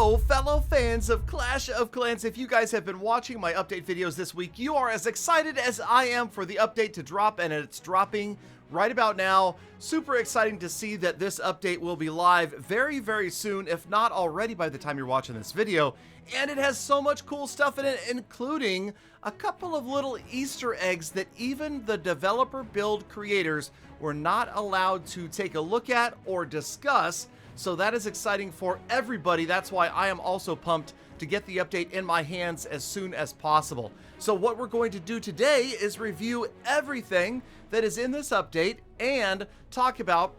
So, fellow fans of Clash of Clans, if you guys have been watching my update videos this week, you are as excited as I am for the update to drop, and it's dropping right about now. Super exciting to see that this update will be live very, very soon, if not already by the time you're watching this video. And it has so much cool stuff in it, including a couple of little Easter eggs that even the developer build creators were not allowed to take a look at or discuss. So that is exciting for everybody. That's why I am also pumped to get the update in my hands as soon as possible. So what we're going to do today is review everything that is in this update and talk about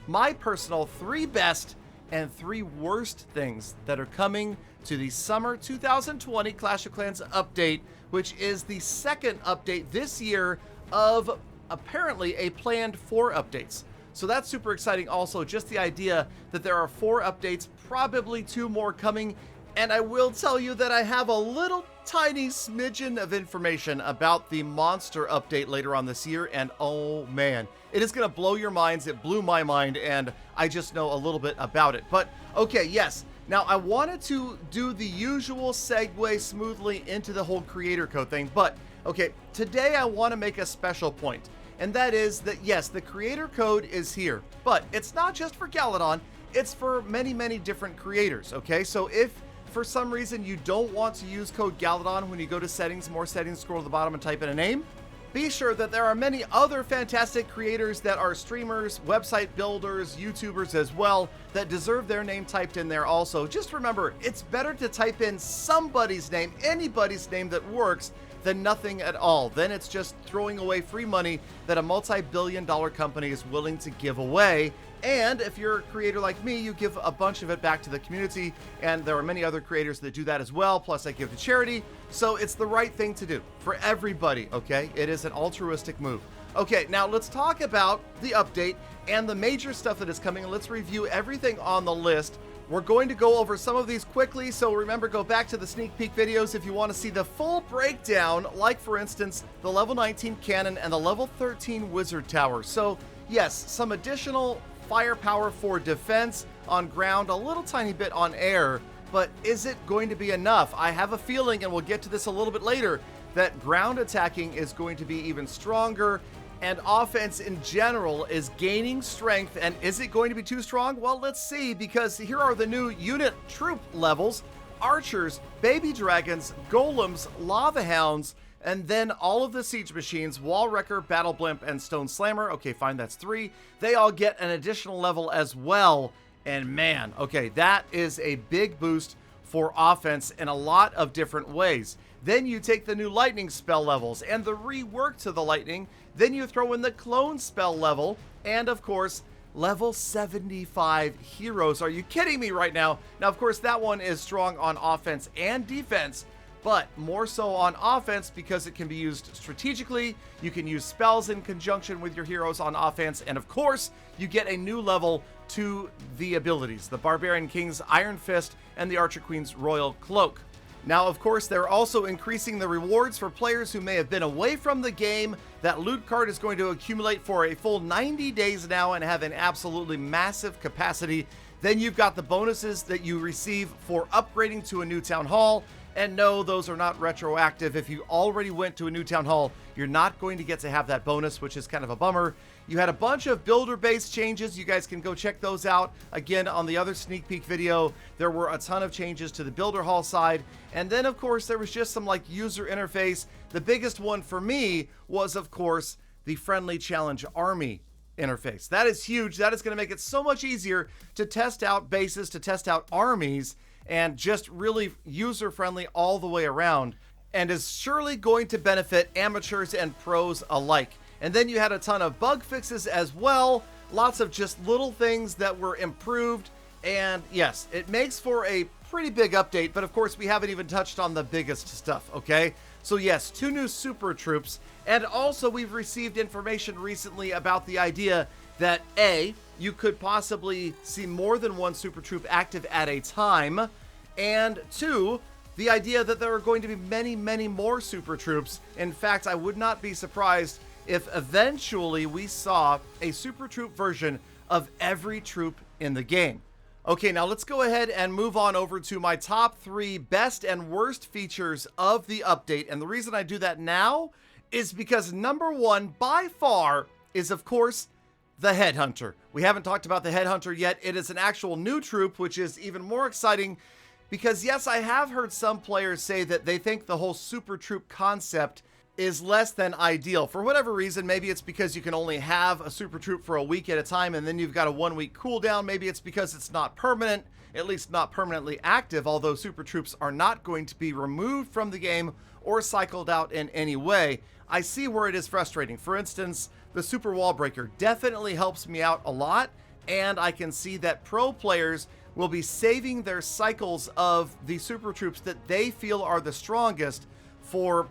my personal 3 best and 3 worst things that are coming to the summer 2020 Clash of Clans update, which is the second update this year of apparently a planned 4 updates. So that's super exciting. Also, just the idea that there are 4 updates, probably 2 more coming. And I will tell you that I have a little tiny smidgen of information about the monster update later on this year. And oh man, it is going to blow your minds. It blew my mind, and I just know a little bit about it. But okay, yes. Now, I wanted to do the usual segue smoothly into the whole creator code thing. But okay, today I want to make a special point. And that is that, yes, the creator code is here, but it's not just for Galadon, it's for many, many different creators, okay? So if for some reason you don't want to use code Galadon when you go to settings, more settings, scroll to the bottom and type in a name, be sure that there are many other fantastic creators that are streamers, website builders, YouTubers as well, that deserve their name typed in there also. Just remember, it's better to type in somebody's name, anybody's name that works, than nothing at all. Then it's just throwing away free money that a multi-billion-dollar company is willing to give away. And if you're a creator like me, you give a bunch of it back to the community, and there are many other creators that do that as well, plus I give to charity. So it's the right thing to do for everybody, okay? It is an altruistic move. Okay, now let's talk about the update and the major stuff that is coming, and let's review everything on the list. We're going to go over some of these quickly, so remember, go back to the sneak peek videos if you want to see the full breakdown, like for instance, the level 19 cannon and the level 13 wizard tower. So yes, some additional firepower for defense on ground, a little tiny bit on air, but is it going to be enough? I have a feeling, and we'll get to this a little bit later, that ground attacking is going to be even stronger, and offense in general is gaining strength. And is it going to be too strong? Well, let's see, because here are the new unit troop levels: archers, baby dragons, golems, lava hounds, and then all of the siege machines: wall wrecker, battle blimp, and stone slammer. Okay, fine, that's 3. They all get an additional level as well. And man, okay, that is a big boost for offense in a lot of different ways. Then you take the new lightning spell levels and the rework to the lightning. Then you throw in the clone spell level, and of course, level 75 heroes. Are you kidding me right now? Now, of course, that one is strong on offense and defense, but more so on offense because it can be used strategically. You can use spells in conjunction with your heroes on offense, and of course, you get a new level to the abilities: the Barbarian King's Iron Fist and the Archer Queen's Royal Cloak. Now, of course, they're also increasing the rewards for players who may have been away from the game. That loot card is going to accumulate for a full 90 days now and have an absolutely massive capacity. Then you've got the bonuses that you receive for upgrading to a new town hall. And no, those are not retroactive. If you already went to a new town hall, you're not going to get to have that bonus, which is kind of a bummer. You had a bunch of builder-based changes. You guys can go check those out. Again, on the other sneak peek video, there were a ton of changes to the builder hall side. And then, of course, there was just some like user interface. The biggest one for me was, of course, the friendly challenge army interface. That is huge. That is going to make it so much easier to test out bases, to test out armies, and just really user-friendly all the way around, and is surely going to benefit amateurs and pros alike. And then you had a ton of bug fixes as well, lots of just little things that were improved, and yes, it makes for a pretty big update, but of course we haven't even touched on the biggest stuff, okay? So yes, 2 new super troops, and also we've received information recently about the idea that A, you could possibly see more than 1 super troop active at a time, and 2, the idea that there are going to be many, many more super troops. In fact, I would not be surprised if eventually we saw a super troop version of every troop in the game. Okay, now let's go ahead and move on over to my top 3 best and worst features of the update. And the reason I do that now is because number 1 by far is, of course, the Headhunter. We haven't talked about the Headhunter yet. It is an actual new troop, which is even more exciting because, yes, I have heard some players say that they think the whole super troop concept is less than ideal. For whatever reason, maybe it's because you can only have a super troop for a week at a time and then you've got a 1-week cooldown. Maybe it's because it's not permanent, at least not permanently active, although super troops are not going to be removed from the game or cycled out in any way. I see where it is frustrating. For instance, the super wall breaker definitely helps me out a lot, and I can see that pro players will be saving their cycles of the super troops that they feel are the strongest for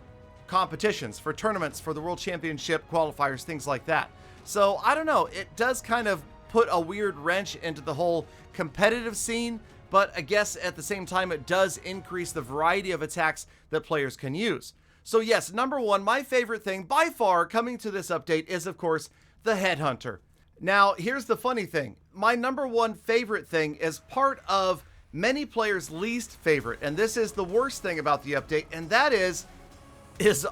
competitions, for tournaments, for the World Championship qualifiers, things like that. So I don't know, it does kind of put a weird wrench into the whole competitive scene, but I guess at the same time it does increase the variety of attacks that players can use. So yes, number 1, my favorite thing by far coming to this update is, of course, the Headhunter. Now, here's the funny thing. My number 1 favorite thing is part of many players' least favorite, and this is the worst thing about the update, and that is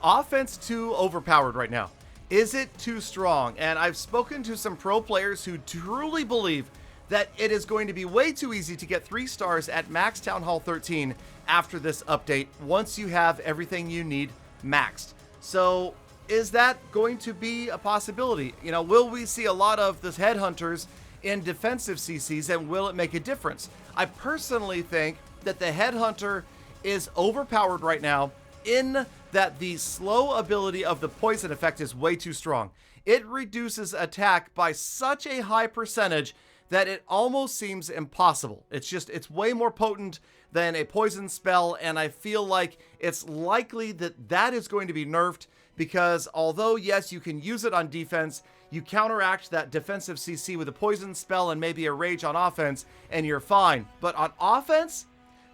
offense too overpowered right now? Is it too strong? And I've spoken to some pro players who truly believe that it is going to be way too easy to get 3 stars at Max Town Hall 13 after this update, once you have everything you need maxed. So is that going to be a possibility? You know, will we see a lot of the Headhunters in defensive CCs, and will it make a difference? I personally think that the Headhunter is overpowered right now in that the slow ability of the poison effect is way too strong. It reduces attack by such a high percentage that it almost seems impossible. It's way more potent than a poison spell, and I feel like it's likely that that is going to be nerfed because although, yes, you can use it on defense, you counteract that defensive CC with a poison spell and maybe a rage on offense, and you're fine. But on offense,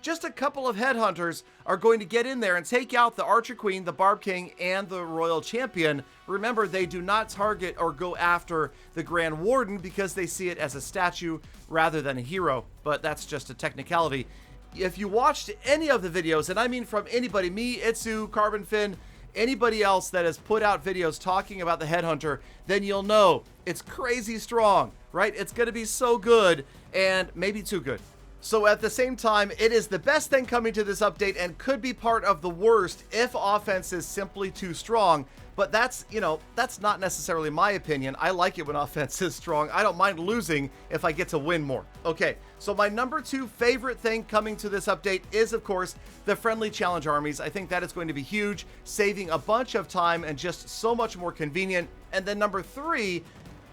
just a couple of Headhunters are going to get in there and take out the Archer Queen, the Barb King, and the Royal Champion. Remember, they do not target or go after the Grand Warden because they see it as a statue rather than a hero, but that's just a technicality. If you watched any of the videos, and I mean from anybody, me, Itsu, Carbonfin, anybody else that has put out videos talking about the Headhunter, then you'll know it's crazy strong, right? It's going to be so good and maybe too good. So at the same time, it is the best thing coming to this update and could be part of the worst if offense is simply too strong. But that's, you know, that's not necessarily my opinion. I like it when offense is strong. I don't mind losing if I get to win more. Okay, so my number 2 favorite thing coming to this update is, of course, the friendly challenge armies. I think that is going to be huge, saving a bunch of time and just so much more convenient. And then number 3,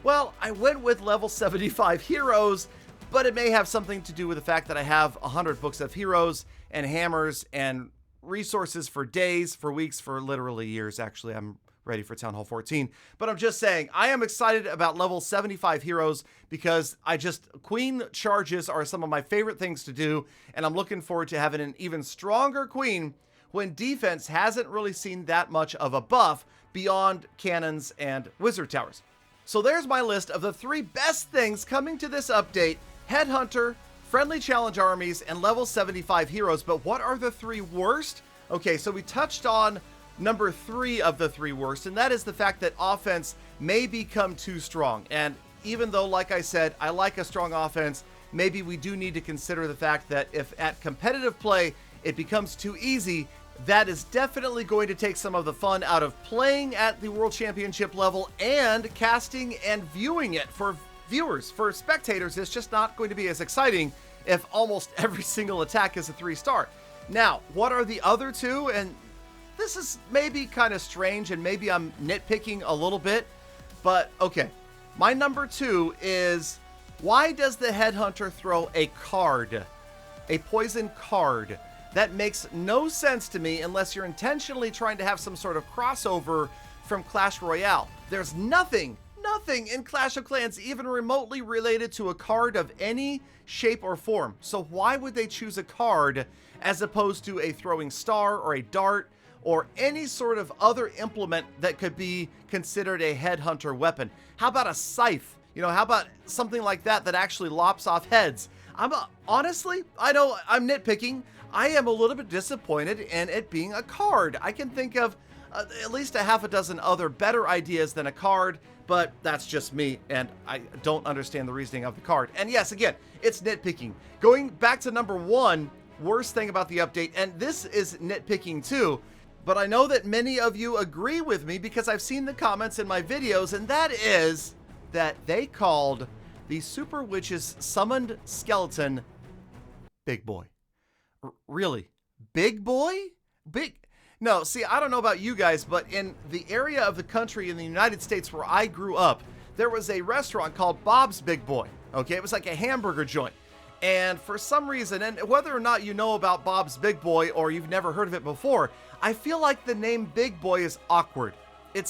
well, I went with level 75 heroes, but it may have something to do with the fact that I have 100 books of heroes and hammers and resources for days, for weeks, for literally years. Actually, I'm ready for Town Hall 14. But I'm just saying, I am excited about level 75 heroes because Queen charges are some of my favorite things to do, and I'm looking forward to having an even stronger Queen when defense hasn't really seen that much of a buff beyond cannons and wizard towers. So there's my list of the 3 best things coming to this update: Headhunter, friendly challenge armies, and level 75 heroes. But what are the 3 worst? Okay, so we touched on number 3 of the 3 worst, and that is the fact that offense may become too strong. And even though, like I said, I like a strong offense, maybe we do need to consider the fact that if at competitive play it becomes too easy, that is definitely going to take some of the fun out of playing at the World Championship level and casting and viewing it. For viewers, for spectators, it's just not going to be as exciting if almost every single attack is a 3-star. Now, what are the other 2? And this is maybe kind of strange, and maybe I'm nitpicking a little bit, but okay. My number 2 is, why does the Headhunter throw a card? A poison card. That makes no sense to me unless you're intentionally trying to have some sort of crossover from Clash Royale. There's nothing in Clash of Clans even remotely related to a card of any shape or form. So why would they choose a card as opposed to a throwing star or a dart or any sort of other implement that could be considered a Headhunter weapon? How about a scythe? You know, how about something like that that actually lops off heads? Honestly, I know I'm nitpicking. I am a little bit disappointed in it being a card. I can think of at least a half a dozen other better ideas than a card, but that's just me, and I don't understand the reasoning of the card. And yes, again, it's nitpicking. Going back to number 1, worst thing about the update, and this is nitpicking too, but I know that many of you agree with me because I've seen the comments in my videos, and that is that they called the Super Witch's summoned skeleton Big Boy. Really? Big Boy? No, see, I don't know about you guys, but in the area of the country in the United States where I grew up, there was a restaurant called Bob's Big Boy. Okay, it was like a hamburger joint. And for some reason, and whether or not you know about Bob's Big Boy or you've never heard of it before, I feel like the name Big Boy is awkward. It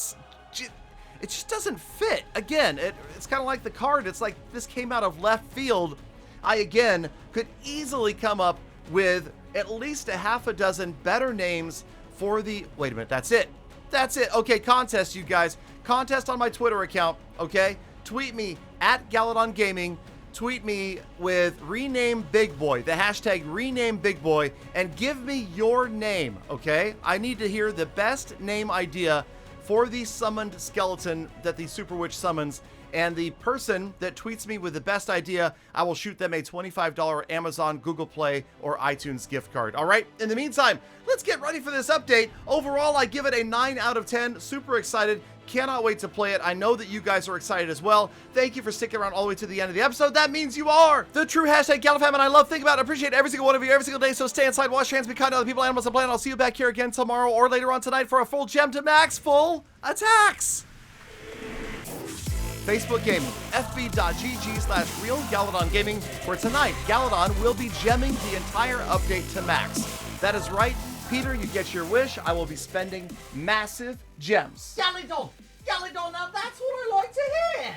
just doesn't fit. Again, it's kind of like the card. It's like this came out of left field. I, again, could easily come up with at least a half a dozen better names for the... Wait a minute, that's it. That's it. Okay, contest, you guys. Contest on my Twitter account, okay? Tweet me at Galadon Gaming. Tweet me with rename Big Boy, the hashtag rename Big Boy, and give me your name, okay? I need to hear the best name idea for the summoned skeleton that the Super Witch summons, and the person that tweets me with the best idea, I will shoot them a $25 Amazon, Google Play, or iTunes gift card. All right? In the meantime, let's get ready for this update. Overall, I give it a 9 out of 10. Super excited. Cannot wait to play it. I know that you guys are excited as well. Thank you for sticking around all the way to the end of the episode. That means you are the true hashtag GalaFam, and I love, think about, appreciate every single one of you every single day. So stay inside, wash your hands, be kind to other people, animals, and planet. I'll see you back here again tomorrow or later on tonight for a full gem to max full attacks. Facebook Gaming, fb.gg/real Galadon Gaming, where tonight Galadon will be gemming the entire update to max. That is right, Peter, you get your wish. I will be spending massive gems. Galadon, now that's what I like to hear.